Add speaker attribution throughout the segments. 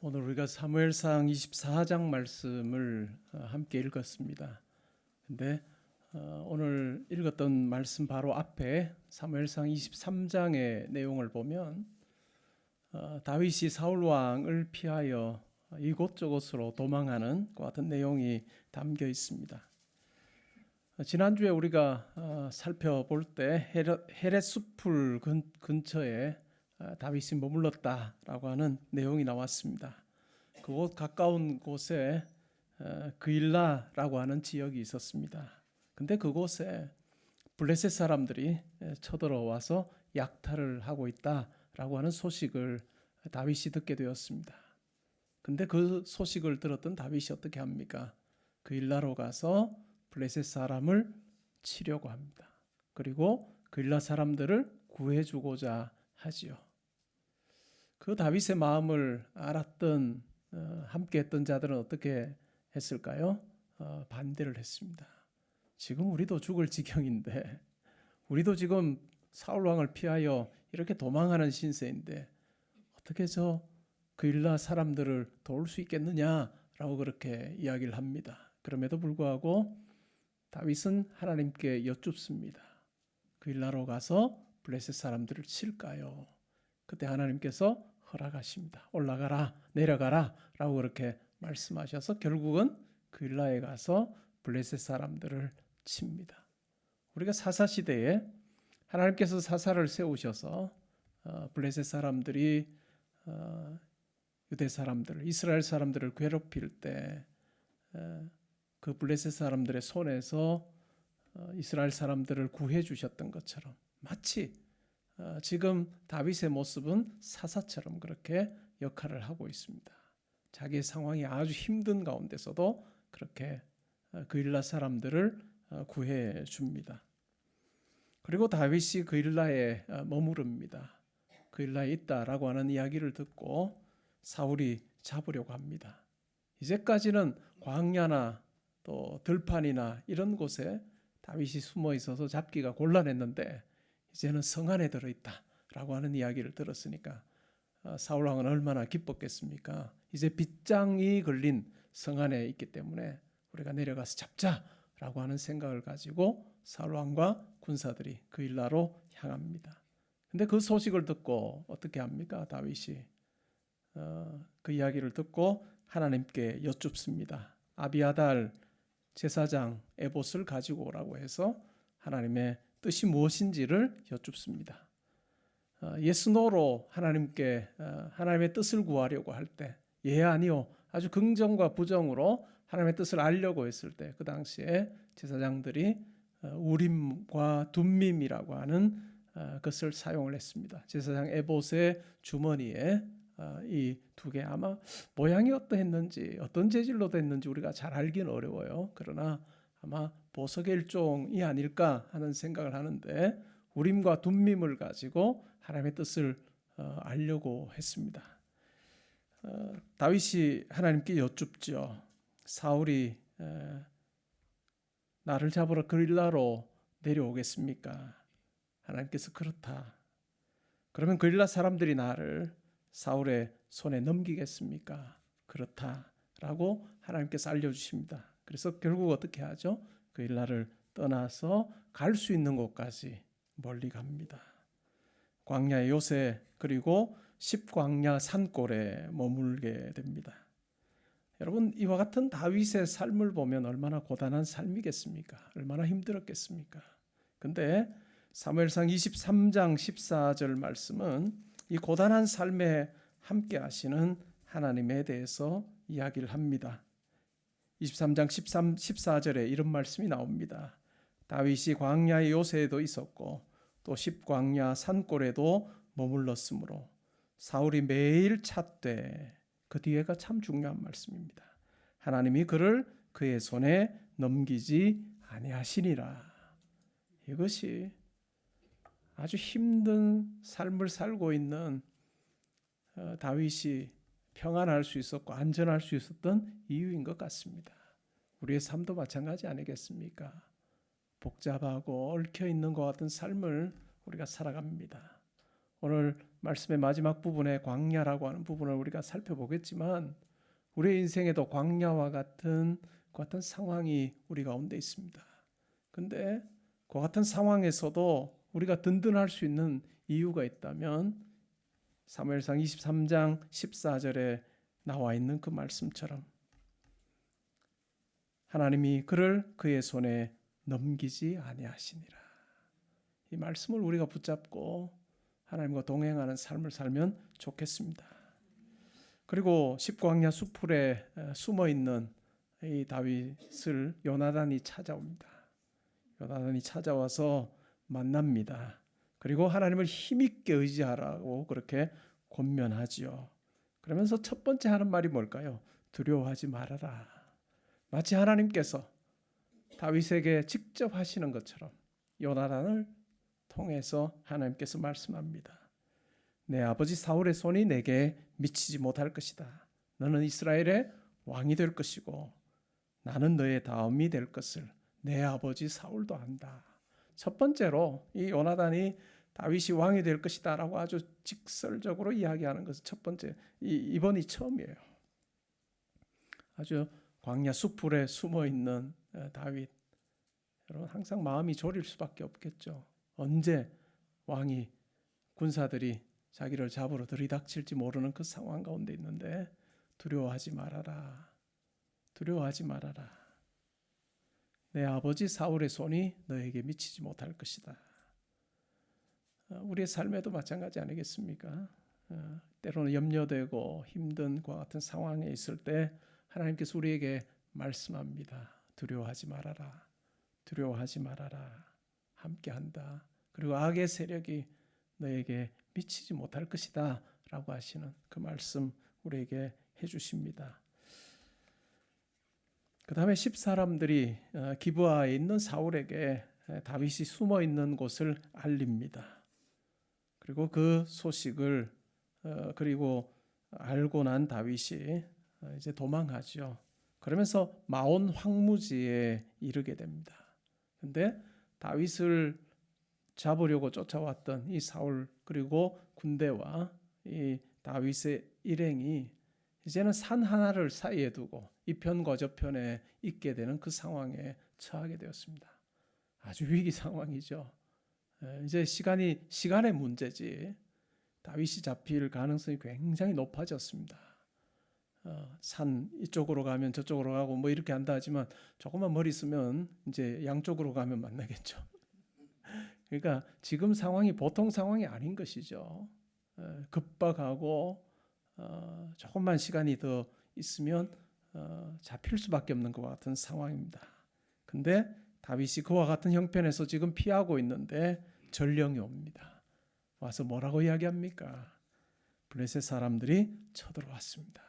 Speaker 1: 오늘 우리가 사무엘상 24장 말씀을 함께 읽었습니다. 근데 오늘 읽었던 말씀 바로 앞에 사무엘상 23장의 내용을 보면 다윗이 사울 왕을 피하여 이곳저곳으로 도망하는 것 같은 내용이 담겨 있습니다. 지난주에 우리가 살펴볼 때 헤렛숲풀 근처에 다윗이 머물렀다라고 하는 내용이 나왔습니다. 그곳 가까운 곳에 그일라라고 하는 지역이 있었습니다. 근데 그곳에 블레셋 사람들이 쳐들어와서 약탈을 하고 있다라고 하는 소식을 다윗이 듣게 되었습니다. 근데 그 소식을 들었던 다윗이 어떻게 합니까? 그일라로 가서 블레셋 사람을 치려고 합니다. 그리고 그일라 사람들을 구해주고자 하지요. 그 다윗의 마음을 알았던 함께했던 자들은 어떻게 했을까요? 반대를 했습니다. 지금 우리도 죽을 지경인데, 우리도 지금 사울 왕을 피하여 이렇게 도망하는 신세인데 어떻게 그일라 사람들을 도울 수 있겠느냐라고 그렇게 이야기를 합니다. 그럼에도 불구하고 다윗은 하나님께 여쭙습니다. 그일라로 가서 블레셋 사람들을 칠까요? 그때 하나님께서 허락하십니다. 올라가라, 내려가라 라고 그렇게 말씀하셔서 결국은 그일라에 가서 블레셋 사람들을 칩니다. 우리가 사사시대에 하나님께서 사사를 세우셔서 블레셋 사람들이 유대 사람들, 이스라엘 사람들을 괴롭힐 때 그 블레셋 사람들의 손에서 이스라엘 사람들을 구해 주셨던 것처럼 마치 지금 다윗의 모습은 사사처럼 그렇게 역할을 하고 있습니다. 자기의 상황이 아주 힘든 가운데서도 그렇게 그일라 사람들을 구해 줍니다. 그리고 다윗이 그일라에 머무릅니다. 그일라에 있다라고 하는 이야기를 듣고 사울이 잡으려고 합니다. 이제까지는 광야나 또 들판이나 이런 곳에 다윗이 숨어 있어서 잡기가 곤란했는데 이제는 성 안에 들어있다라고 하는 이야기를 들었으니까 사울 왕은 얼마나 기뻤겠습니까? 이제 빗장이 걸린 성 안에 있기 때문에 우리가 내려가서 잡자라고 하는 생각을 가지고 사울 왕과 군사들이 그일라로 향합니다. 근데 그 소식을 듣고 어떻게 합니까? 다윗이 그 이야기를 듣고 하나님께 여쭙습니다. 아비아달 제사장 에봇을 가지고 오라고 해서 하나님의 뜻이 무엇인지를 여쭙습니다. yes, no로 하나님께 하나님의 뜻을 구하려고 할 때 예, 아니요 아주 긍정과 부정으로 하나님의 뜻을 알려고 했을 때 그 당시에 제사장들이 우림과 둠밈이라고 하는 것을 사용을 했습니다. 제사장 에봇의 주머니에 이 두 개 아마 모양이 어떠했는지 어떤 재질로 됐는지 우리가 잘 알기는 어려워요. 그러나 아마 보석의 일종이 아닐까 하는 생각을 하는데 우림과 둠밈을 가지고 하나님의 뜻을 알려고 했습니다. 다윗이 하나님께 여쭙죠. 사울이 나를 잡으러 그릴라로 내려오겠습니까? 하나님께서 그렇다. 그러면 그릴라 사람들이 나를 사울의 손에 넘기겠습니까? 그렇다라고 하나님께서 알려주십니다. 그래서 결국 어떻게 하죠? 그릴라를 떠나서 갈 수 있는 곳까지 멀리 갑니다. 광야의 요새 그리고 십광야 산골에 머물게 됩니다. 여러분, 이와 같은 다윗의 삶을 보면 얼마나 고단한 삶이겠습니까? 얼마나 힘들었겠습니까? 근데 사무엘상 23장 14절 말씀은 이 고단한 삶에 함께 하시는 하나님에 대해서 이야기를 합니다. 23장 14절에 이런 말씀이 나옵니다. 다윗이 광야의 요새에도 있었고 또 십광야 산골에도 머물렀으므로 사울이 매일 찾되, 그 뒤에가 참 중요한 말씀입니다. 하나님이 그를 그의 손에 넘기지 아니하시니라. 이것이 아주 힘든 삶을 살고 있는 다윗이 평안할 수 있었고 안전할 수 있었던 이유인 것 같습니다. 우리의 삶도 마찬가지 아니겠습니까? 복잡하고 얽혀 있는 것 같은 삶을 우리가 살아갑니다. 오늘 말씀의 마지막 부분에 광야라고 하는 부분을 우리가 살펴보겠지만 우리의 인생에도 광야와 같은 상황이 우리 가운데 있습니다. 근데 그 같은 상황에서도 우리가 든든할 수 있는 이유가 있다면 사무엘상 23장 14절에 나와 있는 그 말씀처럼 하나님이 그를 그의 손에 넘기지 아니하시니라. 이 말씀을 우리가 붙잡고 하나님과 동행하는 삶을 살면 좋겠습니다. 그리고 십광야 수풀에 숨어 있는 이 다윗을 요나단이 찾아옵니다. 요나단이 찾아와서 만납니다. 그리고 하나님을 힘있게 의지하라고 그렇게 권면하지요. 그러면서 첫 번째 하는 말이 뭘까요? 두려워하지 말아라. 마치 하나님께서 다윗에게 직접 하시는 것처럼 요나단을 통해서 하나님께서 말씀합니다. 내 아버지 사울의 손이 내게 미치지 못할 것이다. 너는 이스라엘의 왕이 될 것이고 나는 너의 다음이 될 것을 내 아버지 사울도 안다. 첫 번째로 이 요나단이 다윗이 왕이 될 것이다 라고 아주 직설적으로 이야기하는 것은 첫 번째, 이번이 처음이에요. 아주 광야 숲풀에 숨어 있는 다윗, 여러분 항상 마음이 졸일 수밖에 없겠죠. 언제 왕이 군사들이 자기를 잡으러 들이닥칠지 모르는 그 상황 가운데 있는데 두려워하지 말아라. 두려워하지 말아라. 내 아버지 사울의 손이 너에게 미치지 못할 것이다. 우리의 삶에도 마찬가지 아니겠습니까? 때로는 염려되고 힘든 과 같은 상황에 있을 때 하나님께서 우리에게 말씀합니다. 두려워하지 말아라. 두려워하지 말아라. 함께한다. 그리고 악의 세력이 너에게 미치지 못할 것이다 라고 하시는 그 말씀 우리에게 해주십니다. 그 다음에 10사람들이 기브아에 있는 사울에게 다윗이 숨어 있는 곳을 알립니다. 그리고 그 소식을 그리고 알고 난 다윗이 이제 도망하죠. 그러면서 마온 황무지에 이르게 됩니다. 근데 다윗을 잡으려고 쫓아왔던 이 사울 그리고 군대와 이 다윗의 일행이 이제는 산 하나를 사이에 두고 이 편과 저 편에 있게 되는 그 상황에 처하게 되었습니다. 아주 위기 상황이죠. 이제 시간의 문제지 다윗이 잡힐 가능성이 굉장히 높아졌습니다. 산 이쪽으로 가면 저쪽으로 가고 뭐 이렇게 한다 하지만 조금만 머리 쓰면 이제 양쪽으로 가면 만나겠죠. 그러니까 지금 상황이 보통 상황이 아닌 것이죠. 급박하고 조금만 시간이 더 있으면 잡힐 수밖에 없는 것 같은 상황입니다. 근데 다윗이 그와 같은 형편에서 지금 피하고 있는데 전령이 옵니다. 와서 뭐라고 이야기합니까? 블레셋 사람들이 쳐들어왔습니다.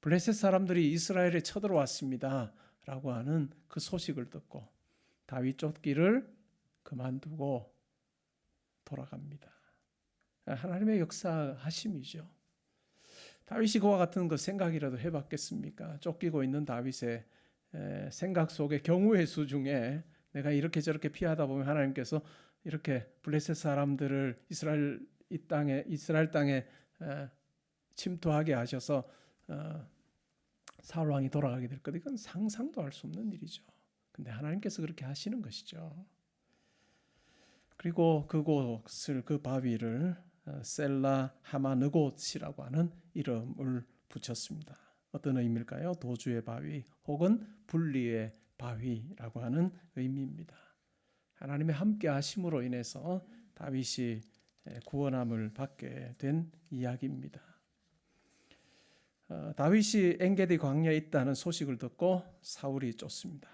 Speaker 1: 블레셋 사람들이 이스라엘에 쳐들어왔습니다 라고 하는 그 소식을 듣고 다윗 쫓기를 그만두고 돌아갑니다. 하나님의 역사하심이죠. 다윗이 그와 같은 그 생각이라도 해봤겠습니까? 쫓기고 있는 다윗의 생각 속에 경우의 수 중에 내가 이렇게 저렇게 피하다 보면 하나님께서 이렇게 블레셋 사람들을 이스라엘 땅에 침투하게 하셔서 사울 왕이 돌아가게 될 것, 이건 상상도 할 수 없는 일이죠. 근데 하나님께서 그렇게 하시는 것이죠. 그리고 그곳을 그 바위를 셀라 하마느곳이라고 하는 이름을 붙였습니다. 어떤 의미일까요? 도주의 바위 혹은 분리의 바위라고 하는 의미입니다. 하나님의 함께 하심으로 인해서 다윗이 구원함을 받게 된 이야기입니다. 다윗이 엔게디 광야에 있다는 소식을 듣고 사울이 쫓습니다.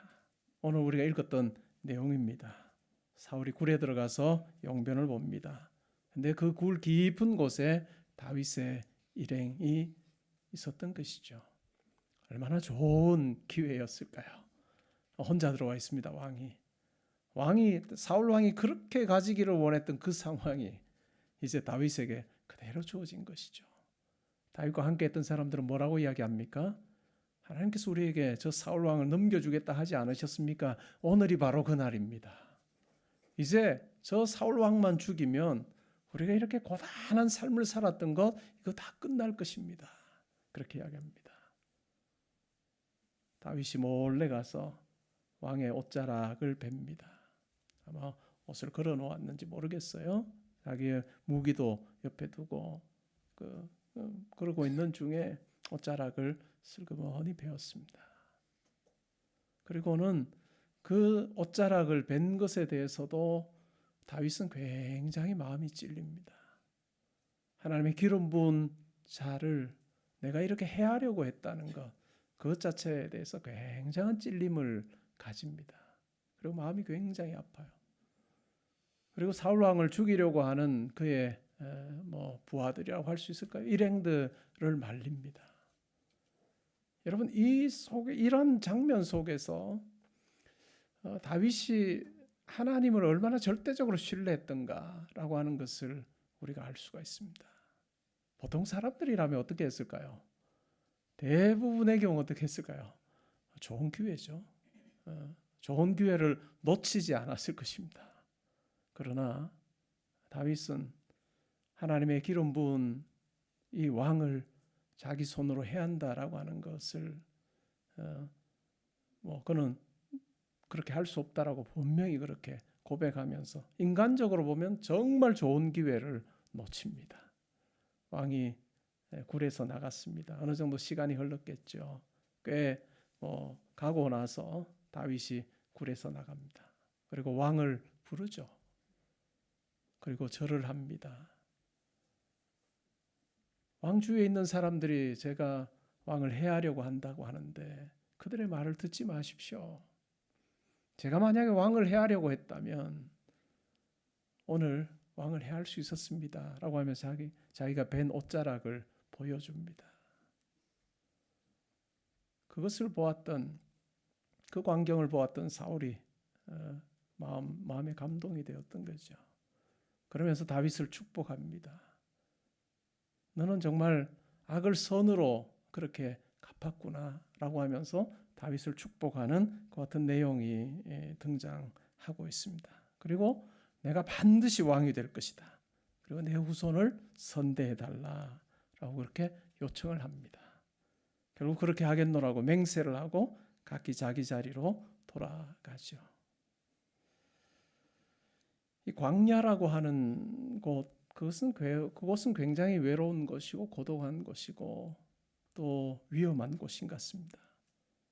Speaker 1: 오늘 우리가 읽었던 내용입니다. 사울이 굴에 들어가서 용변을 봅니다. 근데 그 굴 깊은 곳에 다윗의 일행이 있었던 것이죠. 얼마나 좋은 기회였을까요? 혼자 들어와 있습니다. 사울 왕이 그렇게 가지기를 원했던 그 상황이 이제 다윗에게 그대로 주어진 것이죠. 다윗과 함께 했던 사람들은 뭐라고 이야기합니까? 하나님께서 우리에게 저 사울 왕을 넘겨주겠다 하지 않으셨습니까? 오늘이 바로 그날입니다. 이제 저 사울 왕만 죽이면 우리가 이렇게 고단한 삶을 살았던 것 이거 다 끝날 것입니다. 그렇게 이야기합니다. 다윗이 몰래 가서 왕의 옷자락을 뱁니다. 아마 옷을 걸어 놓았는지 모르겠어요. 자기의 무기도 옆에 두고 그러고 있는 중에 옷자락을 슬그머니 베었습니다. 그리고는 그 옷자락을 벤 것에 대해서도 다윗은 굉장히 마음이 찔립니다. 하나님의 기름 부은 자를 내가 이렇게 해하려고 했다는 것, 그것 자체에 대해서 굉장한 찔림을 가집니다. 그리고 마음이 굉장히 아파요. 그리고 사울 왕을 죽이려고 하는 그의 부하들이라고 할 수 있을까요? 일행들을 말립니다. 여러분, 이런 장면 속에서 다윗이 하나님을 얼마나 절대적으로 신뢰했던가라고 하는 것을 우리가 알 수가 있습니다. 보통 사람들이라면 어떻게 했을까요? 대부분의 경우 어떻게 했을까요? 좋은 기회죠. 좋은 기회를 놓치지 않았을 것입니다. 그러나 다윗은 하나님의 기름 부은 이 왕을 자기 손으로 해한다라고 하는 것을 그는 그렇게 할 수 없다라고 분명히 그렇게 고백하면서 인간적으로 보면 정말 좋은 기회를 놓칩니다. 왕이 굴에서 나갔습니다. 어느 정도 시간이 흘렀겠죠. 꽤 가고 나서 다윗이 굴에서 나갑니다. 그리고 왕을 부르죠. 그리고 절을 합니다. 왕 주위에 있는 사람들이 제가 왕을 해하려고 한다고 하는데 그들의 말을 듣지 마십시오. 제가 만약에 왕을 해하려고 했다면 오늘 왕을 해할 수 있었습니다. 라고 하면서 자기가 벤 옷자락을 보여줍니다. 그것을 보았던 그 광경을 보았던 사울이 마음에 감동이 되었던 거죠. 그러면서 다윗을 축복합니다. 너는 정말 악을 선으로 그렇게 갚았구나 라고 하면서 다윗을 축복하는 그 같은 내용이 등장하고 있습니다. 그리고 내가 반드시 왕이 될 것이다. 그리고 내 후손을 선대해달라 라고 그렇게 요청을 합니다. 결국 그렇게 하겠노라고 맹세를 하고 각기 자기 자리로 돌아가죠. 이 광야라고 하는 그것은 굉장히 외로운 것이고 고독한 것이고 또 위험한 곳인 것 같습니다.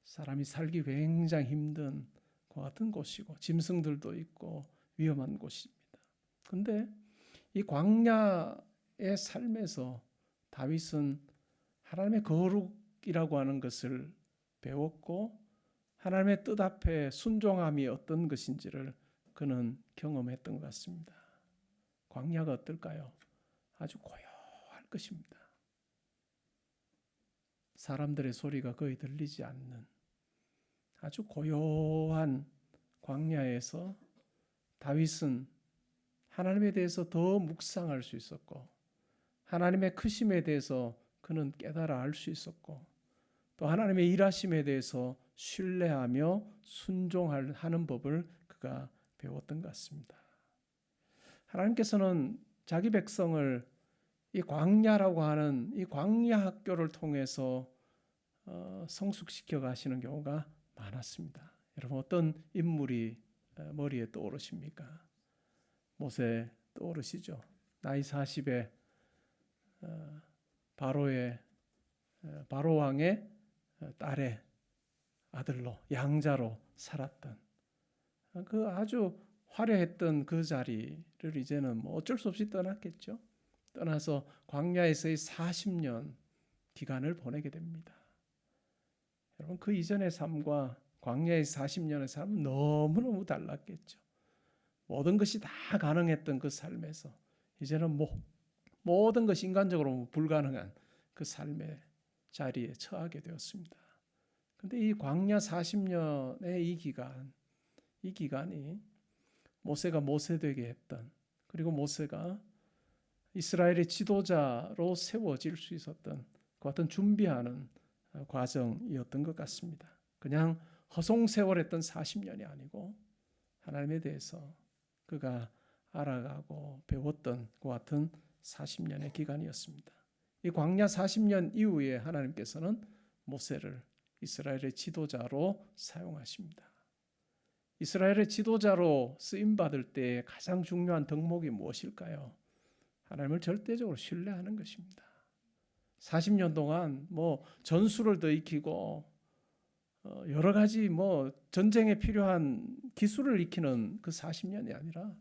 Speaker 1: 사람이 살기 굉장히 힘든 것 같은 곳이고 짐승들도 있고 위험한 곳입니다. 그런데 이 광야의 삶에서 다윗은 하나님의 거룩이라고 하는 것을 배웠고 하나님의 뜻 앞에 순종함이 어떤 것인지를 그는 경험했던 것 같습니다. 광야가 어떨까요? 아주 고요할 것입니다. 사람들의 소리가 거의 들리지 않는 아주 고요한 광야에서 다윗은 하나님에 대해서 더 묵상할 수 있었고 하나님의 크심에 대해서 그는 깨달아 알 수 있었고 또 하나님의 일하심에 대해서 신뢰하며 순종하는 법을 그가 배웠던 것 같습니다. 하나님께서는 자기 백성을 이 광야라고 하는 이 광야 학교를 통해서 성숙시켜 가시는 경우가 많았습니다. 여러분 어떤 인물이 머리에 떠오르십니까? 모세 떠오르시죠? 나이 40에 바로 왕의 딸의 아들로 양자로 살았던 그 아주 화려했던 그 자리를 이제는 어쩔 수 없이 떠났겠죠. 떠나서 광야에서의 40년 기간을 보내게 됩니다. 여러분 그 이전의 삶과 광야의 40년의 삶은 너무너무 달랐겠죠. 모든 것이 다 가능했던 그 삶에서 이제는 모든 것이 인간적으로 불가능한 그 삶의 자리에 처하게 되었습니다. 그런데 이 광야 40년의 이 기간이 모세가 모세되게 했던 그리고 모세가 이스라엘의 지도자로 세워질 수 있었던 그 같은 준비하는 과정이었던 것 같습니다. 그냥 허송세월했던 40년이 아니고 하나님에 대해서 그가 알아가고 배웠던 그 같은 40년의 기간이었습니다. 이 광야 40년 이후에 하나님께서는 모세를 이스라엘의 지도자로 사용하십니다. 이스라엘의 지도자로 쓰임받을 때 가장 중요한 덕목이 무엇일까요? 하나님을 절대적으로 신뢰하는 것입니다. 40년 동안 전술을 더 익히고 여러 가지 전쟁에 필요한 기술을 익히는 그 40년이 아니라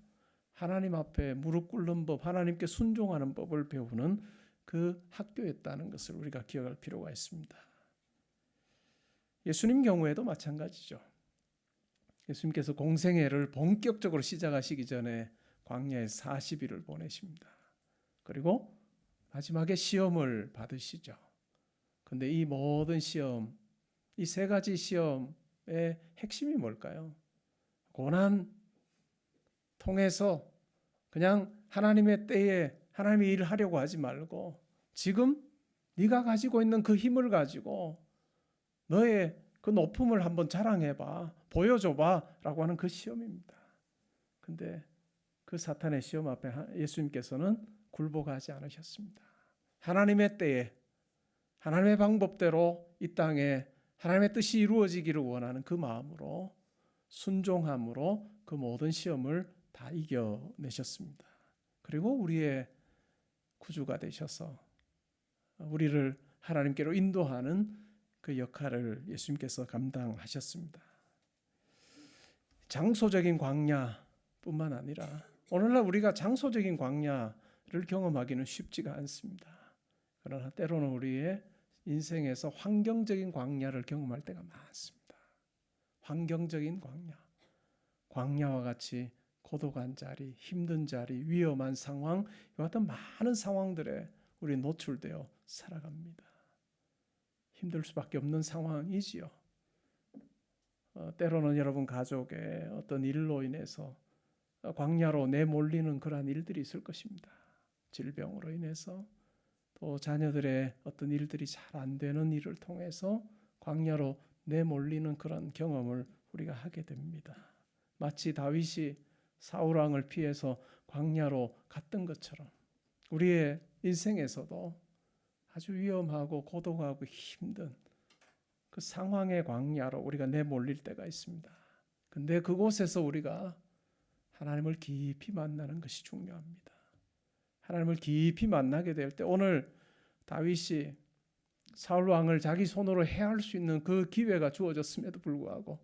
Speaker 1: 하나님 앞에 무릎 꿇는 법, 하나님께 순종하는 법을 배우는 그 학교였다는 것을 우리가 기억할 필요가 있습니다. 예수님 경우에도 마찬가지죠. 예수님께서 공생애를 본격적으로 시작하시기 전에 광야에 40일을 보내십니다. 그리고 마지막에 시험을 받으시죠. 그런데 이 모든 시험, 이 세 가지 시험의 핵심이 뭘까요? 고난 통해서 그냥 하나님의 때에 하나님의 일을 하려고 하지 말고 지금 네가 가지고 있는 그 힘을 가지고 너의 그 높음을 한번 자랑해봐, 보여줘봐 라고 하는 그 시험입니다. 근데 그 사탄의 시험 앞에 예수님께서는 굴복하지 않으셨습니다. 하나님의 때에 하나님의 방법대로 이 땅에 하나님의 뜻이 이루어지기를 원하는 그 마음으로 순종함으로 그 모든 시험을 다 이겨내셨습니다. 그리고 우리의 구주가 되셔서 우리를 하나님께로 인도하는 그 역할을 예수님께서 감당하셨습니다. 장소적인 광야뿐만 아니라 오늘날 우리가 장소적인 광야를 경험하기는 쉽지가 않습니다. 그러나 때로는 우리의 인생에서 환경적인 광야를 경험할 때가 많습니다. 환경적인 광야, 광야와 같이 고독한 자리, 힘든 자리, 위험한 상황, 이와 같은 많은 상황들에 우리 노출되어 살아갑니다. 힘들 수밖에 없는 상황이지요. 때로는 여러분 가족의 어떤 일로 인해서 광야로 내몰리는 그러한 일들이 있을 것입니다. 질병으로 인해서 또 자녀들의 어떤 일들이 잘 안 되는 일을 통해서 광야로 내몰리는 그런 경험을 우리가 하게 됩니다. 마치 다윗이 사울 왕을 피해서 광야로 갔던 것처럼 우리의 인생에서도 아주 위험하고 고독하고 힘든 그 상황의 광야로 우리가 내몰릴 때가 있습니다. 근데 그곳에서 우리가 하나님을 깊이 만나는 것이 중요합니다. 하나님을 깊이 만나게 될 때 오늘 다윗이 사울 왕을 자기 손으로 해할 수 있는 그 기회가 주어졌음에도 불구하고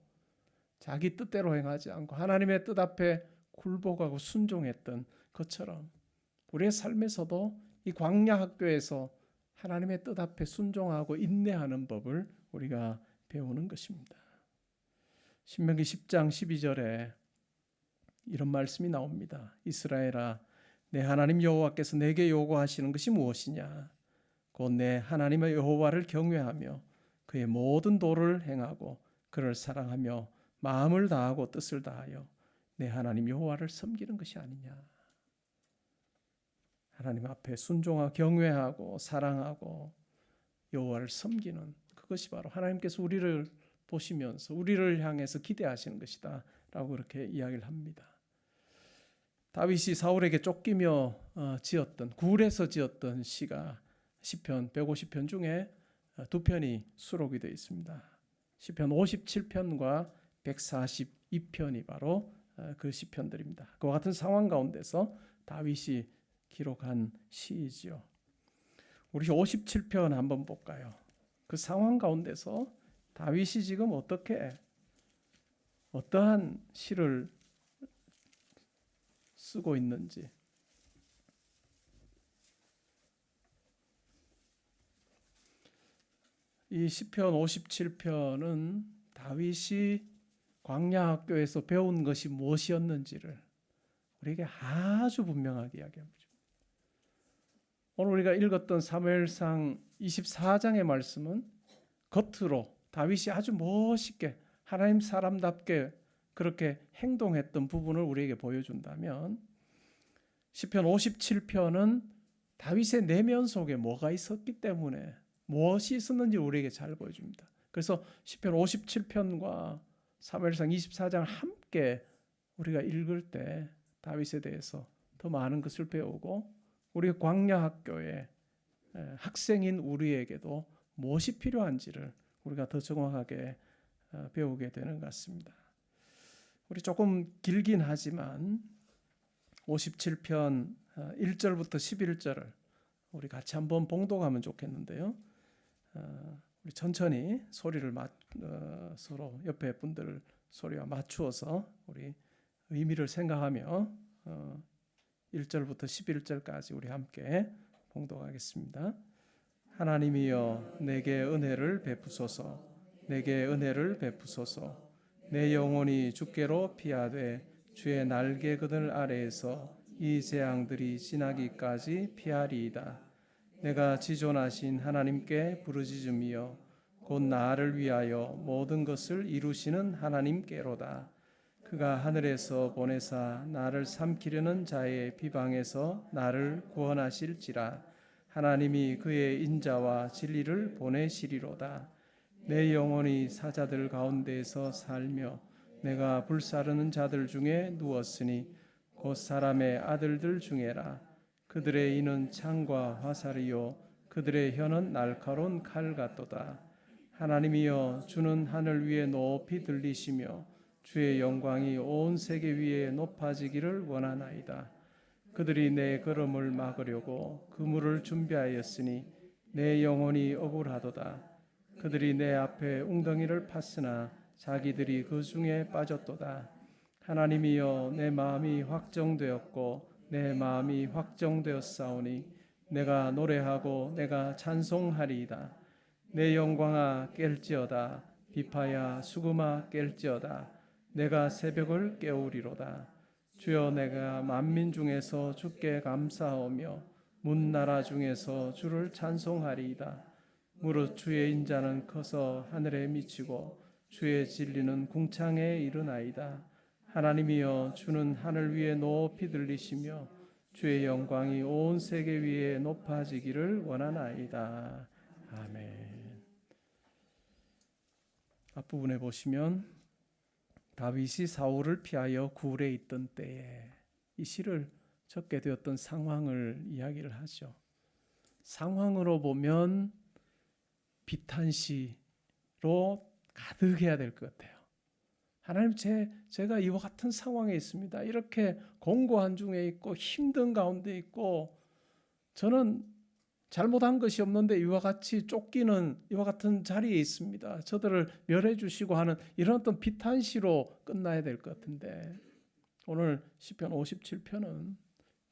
Speaker 1: 자기 뜻대로 행하지 않고 하나님의 뜻 앞에 굴복하고 순종했던 것처럼 우리의 삶에서도 이 광야 학교에서 하나님의 뜻 앞에 순종하고 인내하는 법을 우리가 배우는 것입니다. 신명기 10장 12절에 이런 말씀이 나옵니다. 이스라엘아, 내 하나님 여호와께서 내게 요구하시는 것이 무엇이냐? 곧 내 하나님의 여호와를 경외하며 그의 모든 도를 행하고 그를 사랑하며 마음을 다하고 뜻을 다하여 내 하나님 여호와를 섬기는 것이 아니냐. 하나님 앞에 순종하고 경외하고 사랑하고 여호와를 섬기는 그것이 바로 하나님께서 우리를 보시면서 우리를 향해서 기대하시는 것이다 라고 그렇게 이야기를 합니다. 다윗이 사울에게 쫓기며 지었던 굴에서 지었던 시가 시편 150편 중에 두 편이 수록이 되어 있습니다. 시편 57편과 142편이 바로 그 시편들입니다. 그와 같은 상황 가운데서 다윗이 기록한 시이지요. 우리 57편 한번 볼까요? 그 상황 가운데서 다윗이 지금 어떠한 시를 쓰고 있는지 이 시편 57편은 다윗이 광야 학교에서 배운 것이 무엇이었는지를 우리에게 아주 분명하게 이야기합니다. 오늘 우리가 읽었던 사무엘상 24장의 말씀은 겉으로 다윗이 아주 멋있게 하나님 사람답게 그렇게 행동했던 부분을 우리에게 보여준다면 시편 57편은 다윗의 내면 속에 뭐가 있었기 때문에 무엇이 있었는지 우리에게 잘 보여줍니다. 그래서 시편 57편과 사무엘상 24장을 함께 우리가 읽을 때 다윗에 대해서 더 많은 것을 배우고 우리 광야 학교의 학생인 우리에게도 무엇이 필요한지를 우리가 더 정확하게 배우게 되는 것 같습니다. 우리 조금 길긴 하지만 57편 1절부터 11절을 우리 같이 한번 봉독하면 좋겠는데요. 우리 천천히 소리를 서로 옆에 분들 소리와 맞추어서 우리 의미를 생각하며 1절부터 11절까지 우리 함께 봉독하겠습니다. 하나님이여 내게 은혜를 베푸소서. 내게 은혜를 베푸소서. 내 영혼이 주께로 피하되 주의 날개 그늘 아래에서 이 재앙들이 지나기까지 피하리이다. 내가 지존하신 하나님께 부르짖으며 곧 나를 위하여 모든 것을 이루시는 하나님께로다. 그가 하늘에서 보내사 나를 삼키려는 자의 비방에서 나를 구원하실지라. 하나님이 그의 인자와 진리를 보내시리로다. 내 영혼이 사자들 가운데에서 살며 내가 불사르는 자들 중에 누웠으니 곧 사람의 아들들 중에라. 그들의 이는 창과 화살이요 그들의 혀는 날카로운 칼 같도다. 하나님이여 주는 하늘 위에 높이 들리시며 주의 영광이 온 세계 위에 높아지기를 원하나이다. 그들이 내 걸음을 막으려고 그물을 준비하였으니 내 영혼이 억울하도다. 그들이 내 앞에 웅덩이를 팠으나 자기들이 그 중에 빠졌도다. 하나님이여 내 마음이 확정되었고 내 마음이 확정되었사오니 내가 노래하고 내가 찬송하리이다. 내 영광아 깰지어다. 비파야 수금아 깰지어다. 내가 새벽을 깨우리로다. 주여 내가 만민 중에서 주께 감사하며 문나라 중에서 주를 찬송하리이다. 무릇 주의 인자는 커서 하늘에 미치고 주의 진리는 궁창에 이르나이다. 하나님이여 주는 하늘 위에 높이 들리시며 주의 영광이 온 세계 위에 높아지기를 원하나이다. 아멘. 앞부분에 보시면 다윗이 사울을 피하여 굴에 있던 때에 이 시를 적게 되었던 상황을 이야기를 하죠. 상황으로 보면 비탄시로 가득해야 될 것 같아요. 하나님 제가 이와 같은 상황에 있습니다. 이렇게 공고한 중에 있고 힘든 가운데 있고 저는 잘못한 것이 없는데 이와 같이 쫓기는 이와 같은 자리에 있습니다. 저들을 멸해 주시고 하는 이런 어떤 비탄시로 끝나야 될 것 같은데 오늘 시편 57편은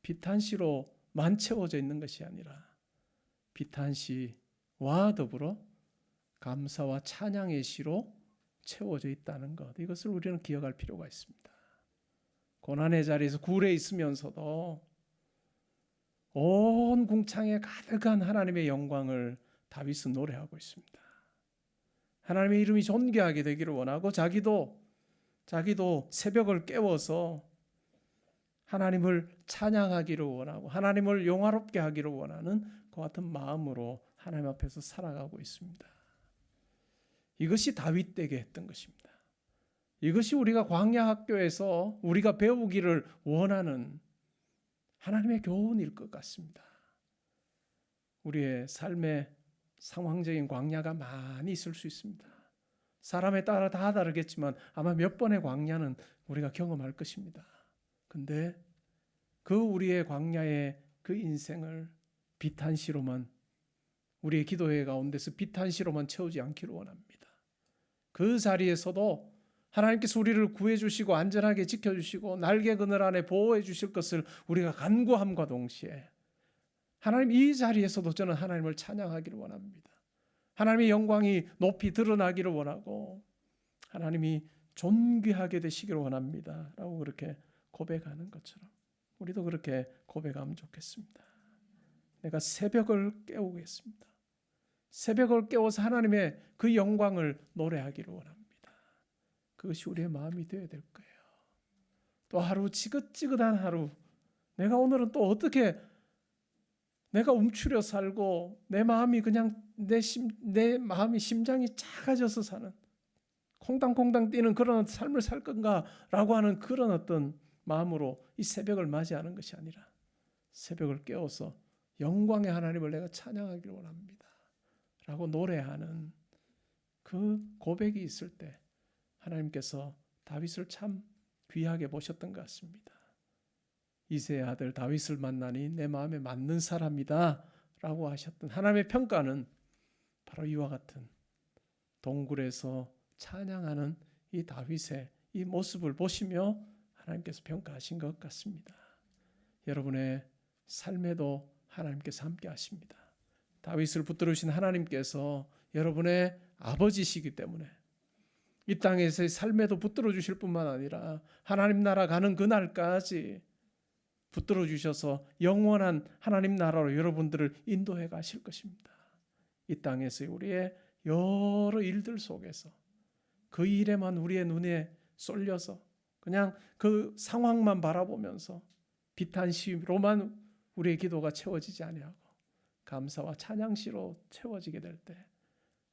Speaker 1: 비탄시로만 채워져 있는 것이 아니라 비탄시와 더불어 감사와 찬양의 시로 채워져 있다는 것, 이것을 우리는 기억할 필요가 있습니다. 고난의 자리에서 굴에 있으면서도 온 궁창에 가득한 하나님의 영광을 다윗은 노래하고 있습니다. 하나님의 이름이 존귀하게 되기를 원하고 자기도 새벽을 깨워서 하나님을 찬양하기를 원하고 하나님을 영화롭게 하기를 원하는 그 같은 마음으로 하나님 앞에서 살아가고 있습니다. 이것이 다윗 때게 했던 것입니다. 이것이 우리가 광야 학교에서 우리가 배우기를 원하는 하나님의 교훈일 것 같습니다. 우리의 삶의 상황적인 광야가 많이 있을 수 있습니다. 사람에 따라 다 다르겠지만 아마 몇 번의 광야는 우리가 경험할 것입니다. 근데 그 우리의 광야의 그 인생을 비탄시로만, 우리의 기도회 가운데서 비탄시로만 채우지 않기를 원합니다. 그 자리에서도 하나님께서 우리를 구해주시고 안전하게 지켜주시고 날개 그늘 안에 보호해 주실 것을 우리가 간구함과 동시에 하나님 이 자리에서도 저는 하나님을 찬양하기를 원합니다. 하나님의 영광이 높이 드러나기를 원하고 하나님이 존귀하게 되시기를 원합니다 라고 그렇게 고백하는 것처럼 우리도 그렇게 고백하면 좋겠습니다. 내가 새벽을 깨우겠습니다. 새벽을 깨워서 하나님의 그 영광을 노래하기를 원합니다. 그것이 우리의 마음이 되어야 될 거예요. 또 하루 지긋지긋한 하루, 내가 오늘은 또 어떻게 내가 움츠려 살고 내 마음이 그냥 내 마음이 심장이 작아져서 사는 콩당콩당 뛰는 그런 삶을 살 건가라고 하는 그런 어떤 마음으로 이 새벽을 맞이하는 것이 아니라 새벽을 깨워서 영광의 하나님을 내가 찬양하기를 원합니다 라고 노래하는 그 고백이 있을 때 하나님께서 다윗을 참 귀하게 보셨던 것 같습니다. 이새의 아들 다윗을 만나니 내 마음에 맞는 사람이다 라고 하셨던 하나님의 평가는 바로 이와 같은 동굴에서 찬양하는 이 다윗의 이 모습을 보시며 하나님께서 평가하신 것 같습니다. 여러분의 삶에도 하나님께서 함께 하십니다. 다윗을 붙들으신 하나님께서 여러분의 아버지시기 때문에 이 땅에서의 삶에도 붙들어 주실 뿐만 아니라 하나님 나라 가는 그날까지 붙들어 주셔서 영원한 하나님 나라로 여러분들을 인도해 가실 것입니다. 이 땅에서의 우리의 여러 일들 속에서 그 일에만 우리의 눈에 쏠려서 그냥 그 상황만 바라보면서 비탄시로만 우리의 기도가 채워지지 아니하고 감사와 찬양시로 채워지게 될 때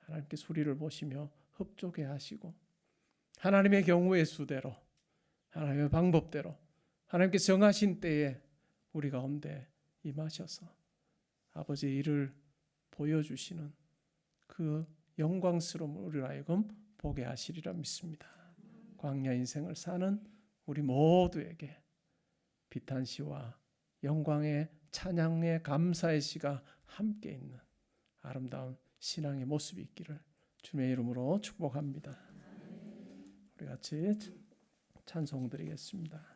Speaker 1: 하나님께서 우리를 보시며 흡족해 하시고 하나님의 경우의 수대로 하나님의 방법대로 하나님께서 정하신 때에 우리 가운데 임하셔서 아버지의 일을 보여주시는 그 영광스러움을 우리로 하여금 보게 하시리라 믿습니다. 광야 인생을 사는 우리 모두에게 비탄시와 영광의 찬양의 감사의 시가 함께 있는 아름다운 신앙의 모습이 있기를 주님의 이름으로 축복합니다. 우리 같이 찬송 드리겠습니다.